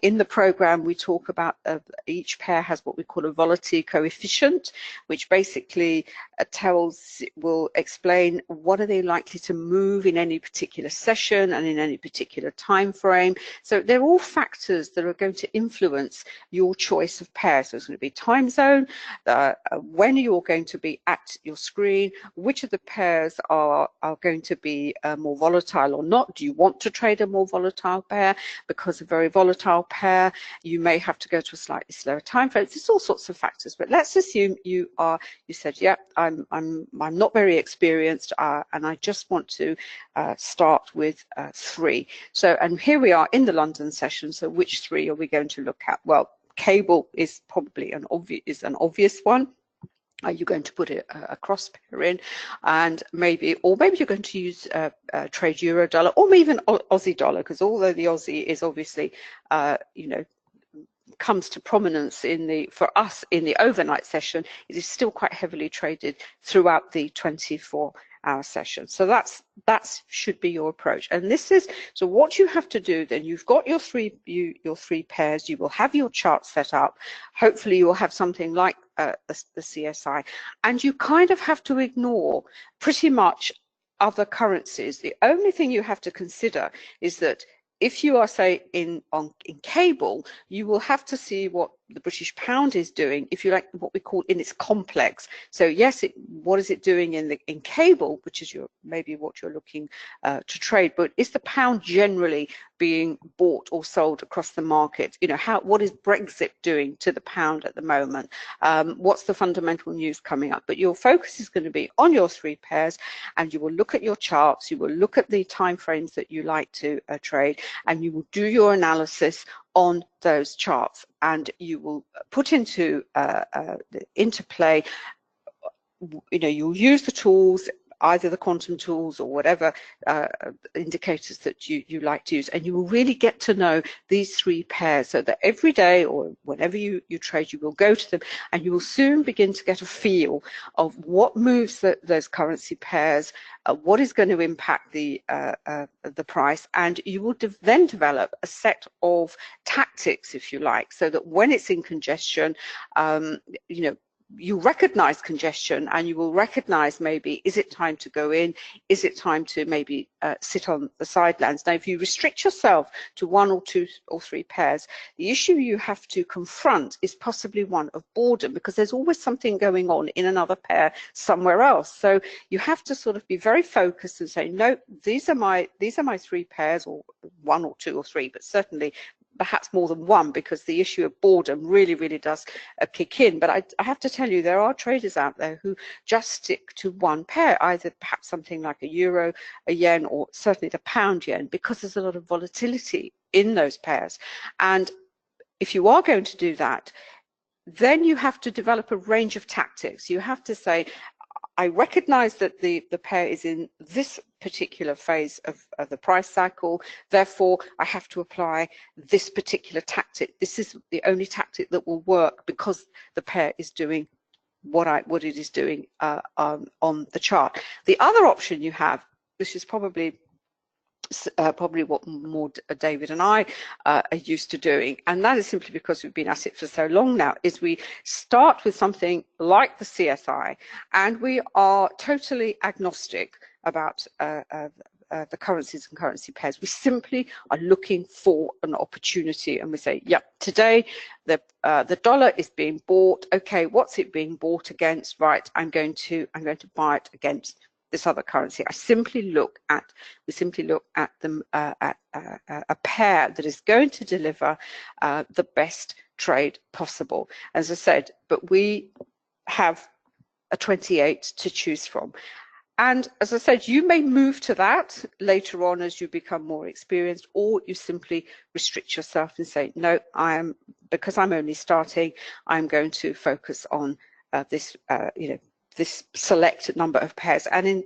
[SPEAKER 1] in the program, we talk about each pair has what we call a volatility coefficient, which basically will explain what are they likely to move in any particular session and in any particular time frame. So they're all factors that are going to influence your choice of pair. So it's going to be time zone, when you're going to be at your screen, which of the pairs are going to be more volatile or not. Do you want to trade a more volatile pair? Because a very volatile pair, you may have to go to a slightly slower time frame. There's all sorts of factors, but let's assume you said, yeah, I'm not very experienced, and I just want to start with three. So, and here we are in the London session. So which three are we going to look at? Well, cable is probably an obvious one. Are you going to put a cross pair in, and maybe you're going to use trade euro dollar, or even Aussie dollar, because although the Aussie is obviously you know, comes to prominence for us in the overnight session, it is still quite heavily traded throughout the 24-hour session. So that should be your approach. And this is, so what you have to do then, you've got your three pairs, you will have your chart set up, hopefully you will have something like the CSI, and you kind of have to ignore pretty much other currencies. The only thing you have to consider is that if you are, say, in cable, you will have to see what the British pound is doing, if you like, what we call in its complex. So yes, what is it doing in cable, which is maybe what you're looking to trade, but is the pound generally being bought or sold across the market? You know, what is Brexit doing to the pound at the moment? What's the fundamental news coming up? But your focus is going to be on your three pairs, and you will look at your charts, you will look at the time frames that you like to trade, and you will do your analysis on those charts, and you will put into play, you know, you'll use the tools, either the quantum tools or whatever indicators that you like to use, and you will really get to know these three pairs, so that every day or whenever you trade, you will go to them, and you will soon begin to get a feel of what moves those currency pairs, what is going to impact the price, and you will then develop a set of tactics, if you like, so that when it's in congestion, you know, you recognize congestion, and you will recognize, maybe, is it time to go in? Is it time to maybe sit on the sidelines? Now, if you restrict yourself to one or two or three pairs, the issue you have to confront is possibly one of boredom, because there's always something going on in another pair somewhere else. So you have to sort of be very focused and say, no, these are my three pairs, or one or two or three, but certainly perhaps more than one, because the issue of boredom really does kick in. But I have to tell you, there are traders out there who just stick to one pair, either perhaps something like a euro, a yen, or certainly the pound yen, because there's a lot of volatility in those pairs. And if you are going to do that, then you have to develop a range of tactics. You have to say, I recognize that the pair is in this particular phase of the price cycle, therefore I have to apply this particular tactic. This is the only tactic that will work, because the pair is doing what it is doing on the chart. The other option you have, which is probably probably what more David and I are used to doing, and that is simply because we've been at it for so long now, is we start with something like the CSI and we are totally agnostic about the currencies and currency pairs. We simply are looking for an opportunity, and we say, yep, today the dollar is being bought. Okay, what's it being bought against? Right, I'm going to buy it against this other currency. We simply look at them at a pair that is going to deliver the best trade possible. As I said, but we have a 28 to choose from. And as I said, you may move to that later on as you become more experienced, or you simply restrict yourself and say, no, because I'm only starting, I'm going to focus on this, this select number of pairs. And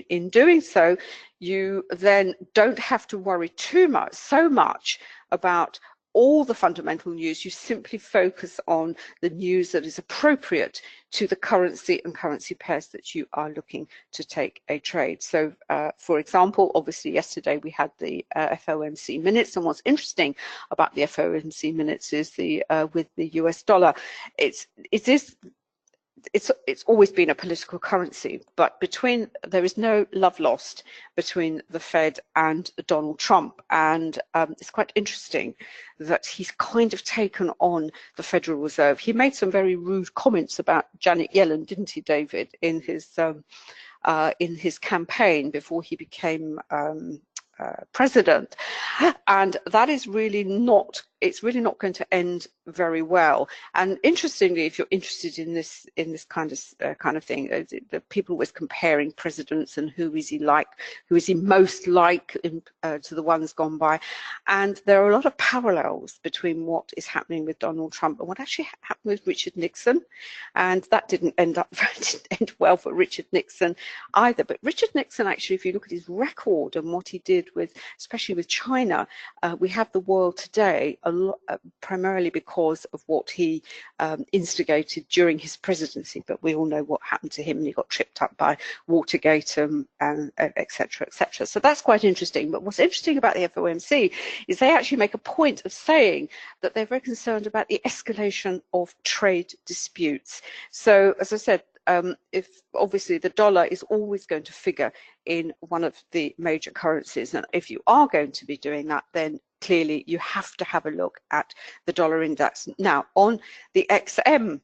[SPEAKER 1] in doing so, you then don't have to worry so much about all the fundamental news. You simply focus on the news that is appropriate to the currency and currency pairs that you are looking to take a trade. So for example, obviously yesterday we had the FOMC minutes, and what's interesting about the FOMC minutes is with the US dollar, it's always been a political currency, but there is no love lost between the Fed and Donald Trump, and it's quite interesting that he's kind of taken on the Federal Reserve. He made some very rude comments about Janet Yellen, didn't he, David, in his campaign before he became president, and that is really not, it's really not going to end very well. And interestingly, if you're interested in this kind of thing, the people always comparing presidents and who is he most like to the ones gone by, and there are a lot of parallels between what is happening with Donald Trump and what actually happened with Richard Nixon, and that didn't end well for Richard Nixon either. But Richard Nixon, actually, if you look at his record and what he did especially with China, we have the world today primarily because of what he instigated during his presidency. But we all know what happened to him, and he got tripped up by Watergate and etc. etc. So that's quite interesting. But what's interesting about the FOMC is they actually make a point of saying that they're very concerned about the escalation of trade disputes. So as I said, if obviously the dollar is always going to figure in one of the major currencies, and if you are going to be doing that, then clearly you have to have a look at the dollar index. Now on the XM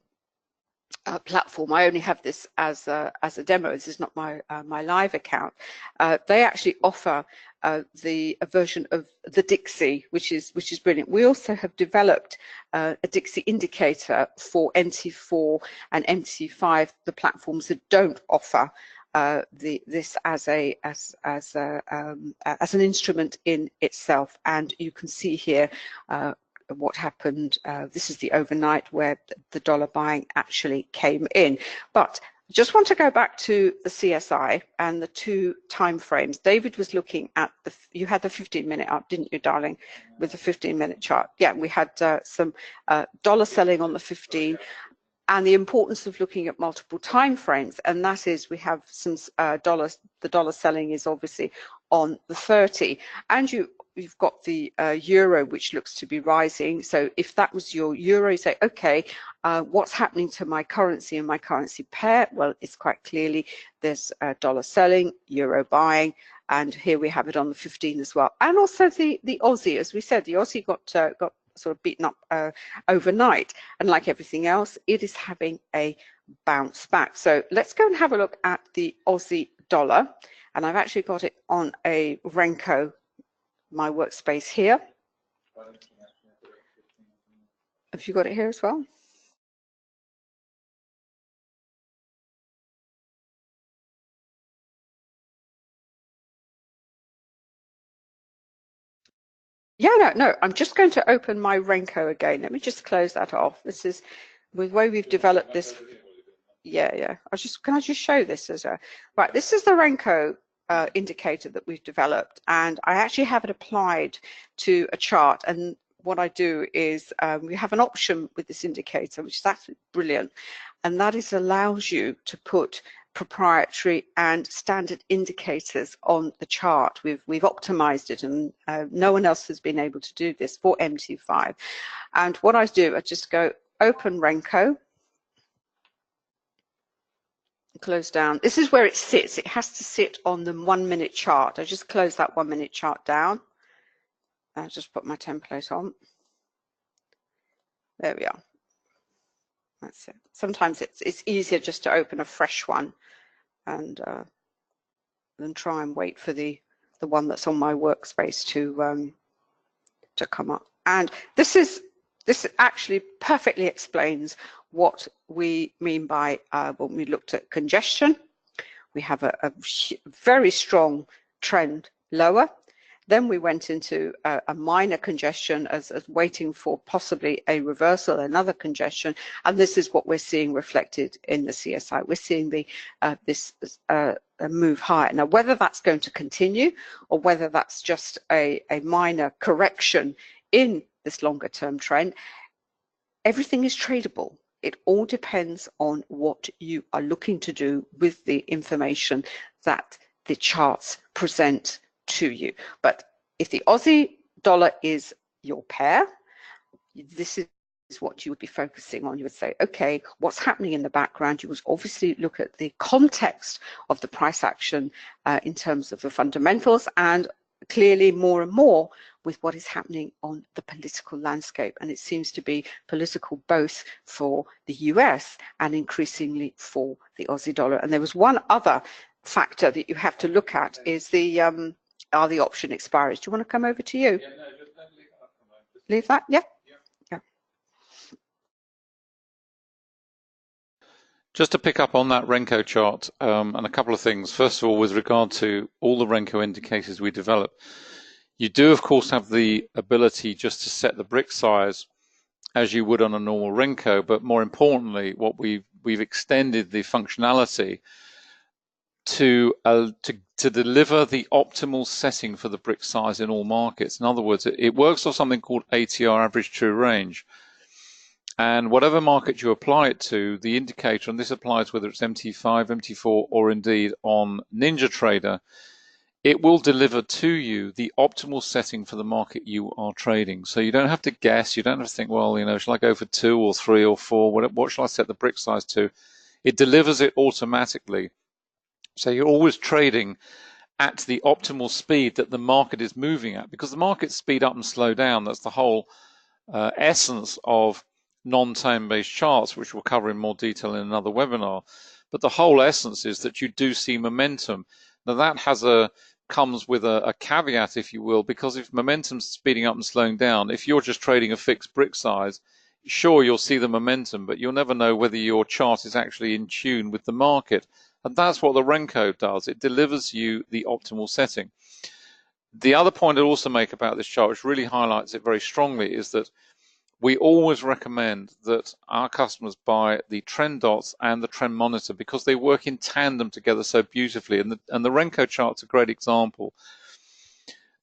[SPEAKER 1] platform, I only have this as a demo. This is not my live account. They actually offer a version of the Dixie, which is brilliant. We also have developed a Dixie indicator for NT4 and NT5, the platforms that don't offer this as an instrument in itself. And you can see here what happened. This is the overnight where the dollar buying actually came in. But just want to go back to the CSI and the two time frames. David was looking at you had the 15-minute up, didn't you, darling, with the 15-minute chart? Yeah, we had some dollar selling on the 15, and the importance of looking at multiple time frames, and that is we have some dollars. The dollar selling is obviously on the 30, and you've got the euro, which looks to be rising. So if that was your euro, you say, okay, what's happening to my currency and my currency pair? Well, it's quite clearly there's dollar selling, euro buying, and here we have it on the 15 as well. And also the Aussie, as we said, the Aussie got sort of beaten up overnight, and like everything else, it is having a bounce back. So let's go and have a look at the Aussie dollar, and I've actually got it on a Renko, my workspace here. Have you got it here as well? Yeah, no, I'm just going to open my Renko again. Let me just close that off. This is the way we've developed this. Yeah. Can I just show this as a, right, this is the Renko indicator that we've developed, and I actually have it applied to a chart. And what I do is we have an option with this indicator, which is absolutely brilliant, and that is allows you to put proprietary and standard indicators on the chart. We've optimized it, and no one else has been able to do this for MT5. And what I do, I just go open Renko, close down. This is where it sits. It has to sit on the 1 minute chart. I just close that 1 minute chart down. I'll just put my template on. There we are. That's it. Sometimes it's easier just to open a fresh one and then try and wait for the one that's on my workspace to come up. And this actually perfectly explains what we mean by when we looked at congestion. We have a very strong trend lower. Then we went into a minor congestion as waiting for possibly a reversal, another congestion, and this is what we're seeing reflected in the CSI. We're seeing this move higher. Now, whether that's going to continue or whether that's just a minor correction in this longer term trend, everything is tradable. It all depends on what you are looking to do with the information that the charts present to you. But if the Aussie dollar is your pair, this is what you would be focusing on. You would say, okay, what's happening in the background? You would obviously look at the context of the price action in terms of the fundamentals, and clearly more and more with what is happening on the political landscape. And it seems to be political both for the US and increasingly for the Aussie dollar. And there was one other factor that you have to look at, is are the option expiries. Do you want to come over to you?
[SPEAKER 2] Yeah, no, just leave that for a moment.
[SPEAKER 1] Leave that? Yeah. Yeah.
[SPEAKER 2] Just to pick up on that Renko chart, and a couple of things. First of all, with regard to all the Renko indicators we develop, you do of course have the ability just to set the brick size as you would on a normal Renko, but more importantly, what we've extended the functionality to deliver the optimal setting for the brick size in all markets. In other words, it works on something called ATR, average true range. And whatever market you apply it to, the indicator, and this applies whether it's MT5, MT4, or indeed on NinjaTrader, it will deliver to you the optimal setting for the market you are trading. So you don't have to guess. You don't have to think, well, you know, shall I go for 2 or 3 or 4? What shall I set the brick size to? It delivers it automatically. So you're always trading at the optimal speed that the market is moving at, because the markets speed up and slow down. That's the whole essence of non-time-based charts, which we'll cover in more detail in another webinar. But the whole essence is that you do see momentum. Now that comes with a caveat, if you will, because if momentum's speeding up and slowing down, if you're just trading a fixed brick size, sure, you'll see the momentum, but you'll never know whether your chart is actually in tune with the market. And that's what the Renko does. It delivers you the optimal setting. The other point I'd also make about this chart, which really highlights it very strongly, is that we always recommend that our customers buy the trend dots and the trend monitor, because they work in tandem together so beautifully. And the Renko chart's a great example.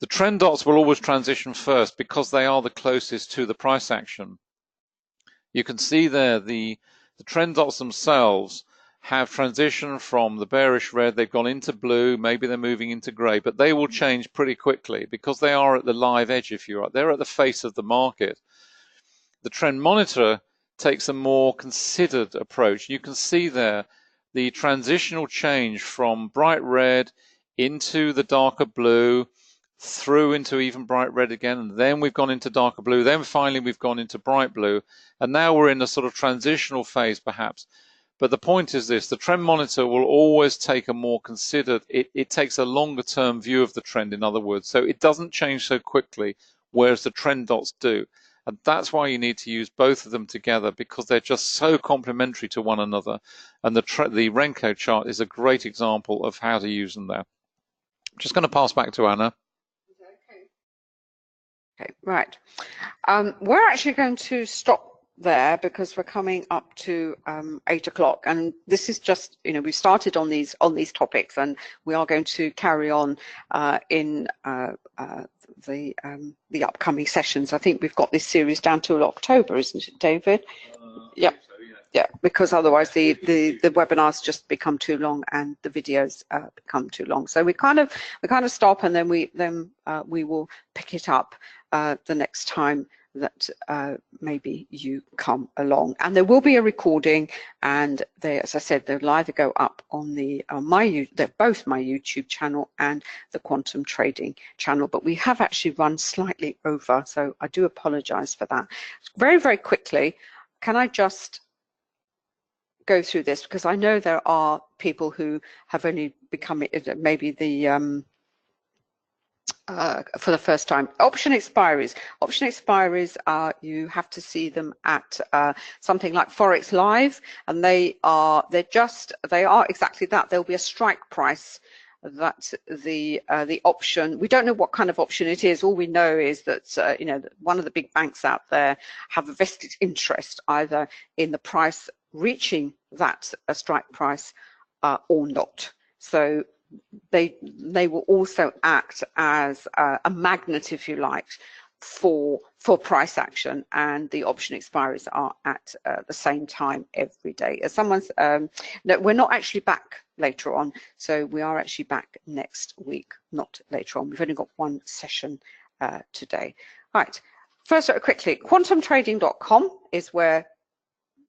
[SPEAKER 2] The trend dots will always transition first because they are the closest to the price action. You can see there the trend dots themselves have transitioned from the bearish red, they've gone into blue, maybe they're moving into grey, but they will change pretty quickly because they are at the live edge, if you like. They're at the face of the market. The trend monitor takes a more considered approach. You can see there the transitional change from bright red into the darker blue, through into even bright red again, and then we've gone into darker blue, then finally we've gone into bright blue, and now we're in a sort of transitional phase perhaps. But the point is this: the trend monitor will always take a more considered, it takes a longer term view of the trend, in other words, so it doesn't change so quickly, whereas the trend dots do. And that's why you need to use both of them together, because they're just so complementary to one another. And the Renko chart is a great example of how to use them there. I'm just going to pass back to Anna.
[SPEAKER 1] Okay, right. We're actually going to stop there because we're coming up to 8 o'clock, and this is just, you know, we started on these topics, and we are going to carry on in the upcoming sessions. I think we've got this series down till October, isn't it, David? Yep. Yeah, because otherwise the webinars just become too long and the videos become too long. So we kind of stop, and then we will pick it up the next time that maybe you come along. And there will be a recording, and they, as I said, they'll either go up on they're both my YouTube channel and the Quantum Trading channel. But we have actually run slightly over, so I do apologize for that. Very, very quickly, can I just go through this, because I know there are people who have only become maybe the for the first time. Option expiries. Option expiries are, you have to see them at something like Forex Live, and they are exactly that. There'll be a strike price that the option, we don't know what kind of option it is. All we know is that you know, one of the big banks out there have a vested interest either in the price reaching that strike price or not. So they will also act as a magnet, if you like, for price action, and the option expiries are at the same time every day. As someone's no, we're not actually back later on, so we are actually back next week, not later on. We've only got one session today. Right, first quickly, quantumtrading.com is where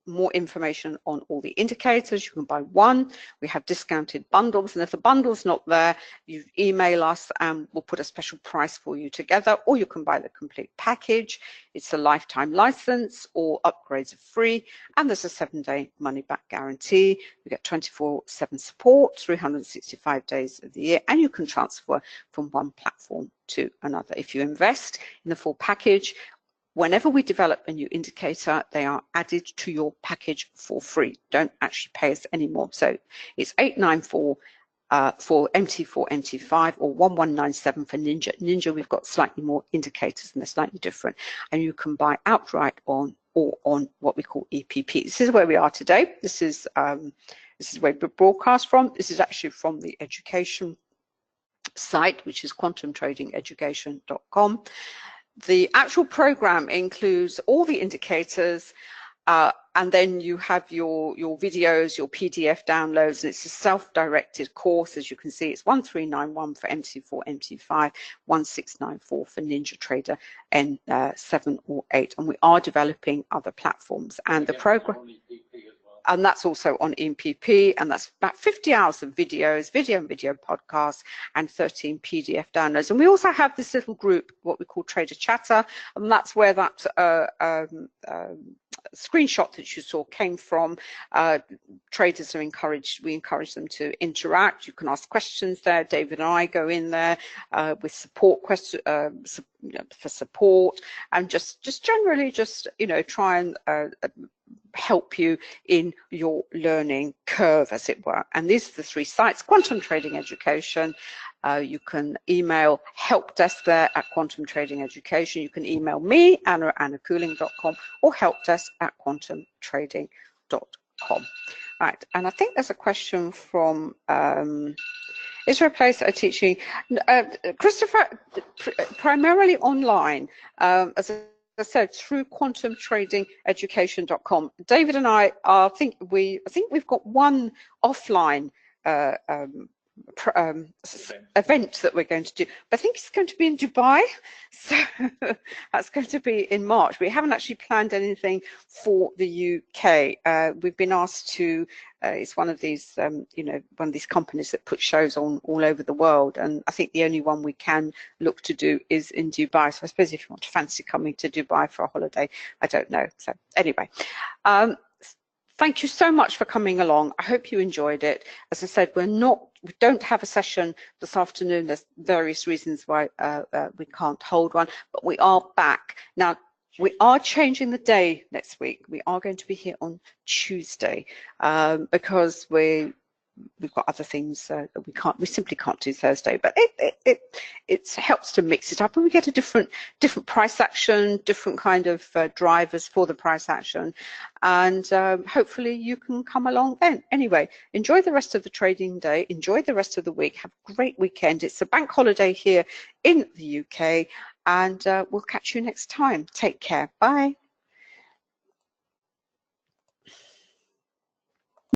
[SPEAKER 1] more information on all the indicators. You can buy one. We have discounted bundles, and if the bundle's not there, you email us and we'll put a special price for you together, or you can buy the complete package. It's a lifetime license, or upgrades are free, and there's a 7-day money-back guarantee. You get 24/7 support, 365 days of the year, and you can transfer from one platform to another. If you invest in the full package, whenever we develop a new indicator, they are added to your package for free. Don't actually pay us anymore. So it's 894 for MT4, MT5, or 1197 for Ninja. Ninja, we've got slightly more indicators and they're slightly different. And you can buy outright on or on what we call EPP. This is where we are today. This is where we broadcast from. This is actually from the education site, which is quantumtradingeducation.com. The actual program includes all the indicators, and then you have your videos, your PDF downloads, and it's a self-directed course. As you can see, it's 1391 for MT4, MT5, 1694 for Ninja Trader N7 or 8. And we are developing other platforms, and the program, and that's also on EPP, and that's about 50 hours of videos, video podcasts, and 13 PDF downloads. And we also have this little group, what we call Trader Chatter, and that's where that screenshot that you saw came from. Traders are encouraged, we encourage them to interact. You can ask questions there. David and I go in there with support questions, for support, and just generally just, you know, try and help you in your learning curve, as it were. And these are the 3 sites: Quantum Trading Education. You can email help desk there at Quantum Trading Education. You can email me, anna@annacooling.com, or helpdesk@quantumtrading.com. Right, and I think there's a question from is there a place that are teaching? Christopher, primarily online, as I said, through quantumtradingeducation.com. David and I are, I think we've got one offline event that we're going to do, but I think it's going to be in Dubai, so that's going to be in March. We haven't actually planned anything for the UK. We've been asked to, it's one of these, you know, one of these companies that put shows on all over the world, and I think the only one we can look to do is in Dubai. So I suppose if you want to fancy coming to Dubai for a holiday, I don't know. So anyway, thank you so much for coming along. I hope you enjoyed it. As I said, we don't have a session this afternoon. There's various reasons why we can't hold one, but we are back. Now, we are changing the day next week. We are going to be here on Tuesday because we've got other things that we simply can't do Thursday, but it helps to mix it up, and we get a different price action, different kind of drivers for the price action, and hopefully you can come along then. Anyway, enjoy the rest of the trading day, enjoy the rest of the week, have a great weekend. It's a bank holiday here in the UK, and we'll catch you next time. Take care. Bye.